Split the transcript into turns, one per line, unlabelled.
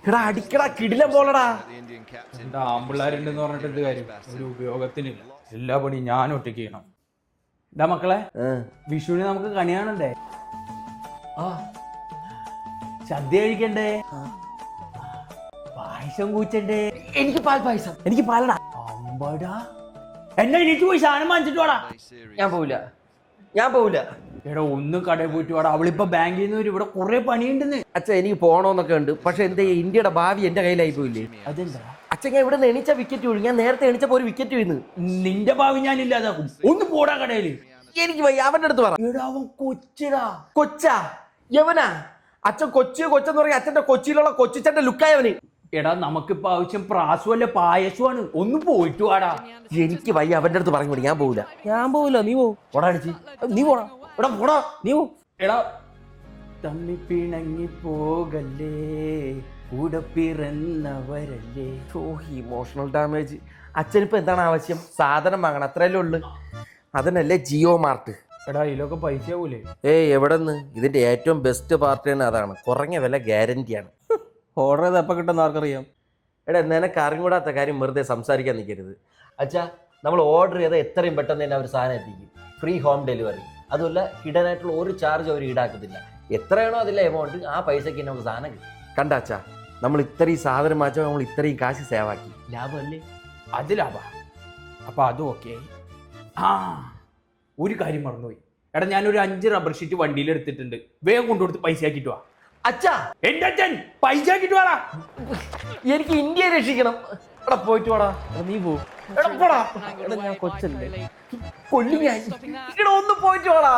എടാ അടിക്കടാ കിടിലം പോലടാ.
എന്റെ ആമ്പിള്ളാരുണ്ടെന്ന് പറഞ്ഞിട്ട് എന്ത് കാര്യം, ഒരു ഉപയോഗത്തിനില്ല. എല്ലാ പണിയും ഞാൻ ഒറ്റയ്ക്ക് ചെയ്യണം. എന്താ മക്കളെ, വിഷുവിന് നമുക്ക് കണി കാണണ്ടേ? ആ സദ്യ കഴിക്കണ്ടേ? പായസം കൂച്ചണ്ടേ?
എനിക്ക് പാൽ പായസം, എനിക്ക് പാലടാ.
അമ്പടാ, എന്നാ എനിക്ക് പോയി സാധനം വാങ്ങിച്ചിട്ട് വാടാ.
ഞാൻ പോവില്ല.
എടാ ഒന്നും കടയിൽ പോയിട്ട് വാടാ, അവളിപ്പോ ബാങ്കിൽ നിന്ന് വരും, ഇവിടെ കുറെ പണിയുണ്ടെന്ന്.
അച്ഛൻ എനിക്ക് പോണോന്നൊക്കെ ഉണ്ട്, പക്ഷെ എന്താ ഇന്ത്യയുടെ ഭാവി എന്റെ കയ്യിലായി പോയില്ലേ?
അതെന്താ
അച്ഛൻ ഞാൻ ഇവിടെ നിന്ന് എണീച്ച വിക്കറ്റ് വീഴും. ഞാൻ നേരത്തെ എണീച്ചപ്പോ ഒരു വിക്കറ്റ് വീഴുന്നു.
നിന്റെ ഭാവി ഞാൻ ഇല്ലാതാക്കും. ഒന്ന് പോടാ കടയില്.
എനിക്ക് വയ്യ, അവന്റെ അടുത്ത് പറ.
എടാ അവൻ കൊച്ചിടാ.
കൊച്ചാ യവനാ? അച്ഛൻ കൊച്ചെന്ന് പറഞ്ഞ അച്ഛന്റെ കൊച്ചിയിലുള്ള കൊച്ചിച്ചന്റെ ലുക്കായവന്.
എടാ നമുക്കിപ്പോ ആവശ്യം പ്രാസമല്ല പായസമാണ്. ഒന്ന് പോയിട്ട് വാടാ.
എനിക്ക് വയ്യ, അവന്റെ അടുത്ത് പറഞ്ഞു. ഞാൻ പോവില്ല. നീ പോ. നീ പോടാ. എടാ പോടാ, നീ പോ.
എടാ തമ്മി പിണങ്ങി പോകല്ലേ, കൂടെ പിറന്നവരല്ലേ.
Emotional damage. അച്ഛനിപ്പോ എന്താണ് ആവശ്യം? സാധനം വാങ്ങണം, അത്രയല്ലേ ഉള്ളു. അതിനല്ലേ ജിയോ മാർട്ട്.
എടാ ഇതിലൊക്കെ പൈസ ആവൂലേ?
എവിടെ നിന്ന്? ഇതിന്റെ ഏറ്റവും ബെസ്റ്റ് പാർട്ടി തന്നെ അതാണ്. കുറഞ്ഞ വില ഗ്യാരണ്ടിയാണ്.
ഓർഡർ ചെയ്ത് എപ്പോൾ കിട്ടുന്ന ആർക്കറിയാം.
എടാ നിനക്ക് അറിഞ്ഞൂടാത്ത കാര്യം വെറുതെ സംസാരിക്കാൻ നിൽക്കരുത്. അച്ഛാ, നമ്മൾ ഓർഡർ ചെയ്താൽ എത്രയും പെട്ടെന്ന് തന്നെ അവർ സാധനം എത്തിക്കും. Free home delivery. അതുമല്ല, ഹിഡൻ ആയിട്ടുള്ള ഒരു ചാർജ് അവർ ഈടാക്കത്തില്ല. എത്രയാണോ അതിലെ എമൗണ്ട്, ആ പൈസക്ക് നമുക്ക് സാധനം കിട്ടും. കണ്ടാച്ചാ, നമ്മൾ ഇത്രയും സാധനം വാങ്ങിച്ചാൽ നമ്മൾ ഇത്രയും കാശ് സേവാക്കി.
ലാഭമല്ലേ? അത് ലാഭ. അപ്പൊ അതും ഓക്കെ. ആ ഒരു കാര്യം മറന്നുപോയി. എടാ ഞാനൊരു 5 റബ്ബർ ഷീറ്റ് വണ്ടിയിൽ എടുത്തിട്ടുണ്ട്. വേഗം കൊണ്ടുകൊടുത്ത് പൈസ ആക്കിട്ട് വാ.
അച്ഛാ,
എന്റെ അച്ഛൻ പൈസ ആക്കിട്ട് വാടാ.
എനിക്ക് ഇന്ത്യയെ രക്ഷിക്കണം. എടാ പോയിട്ട് വാടാ.
നീ പോ.
എടാ പോടാ.
ഞാൻ കൊച്ചല്ലേ.
കൊല്ലി ഞാൻ. ഇവിടെ ഒന്ന് പോയിട്ട് വാടാ.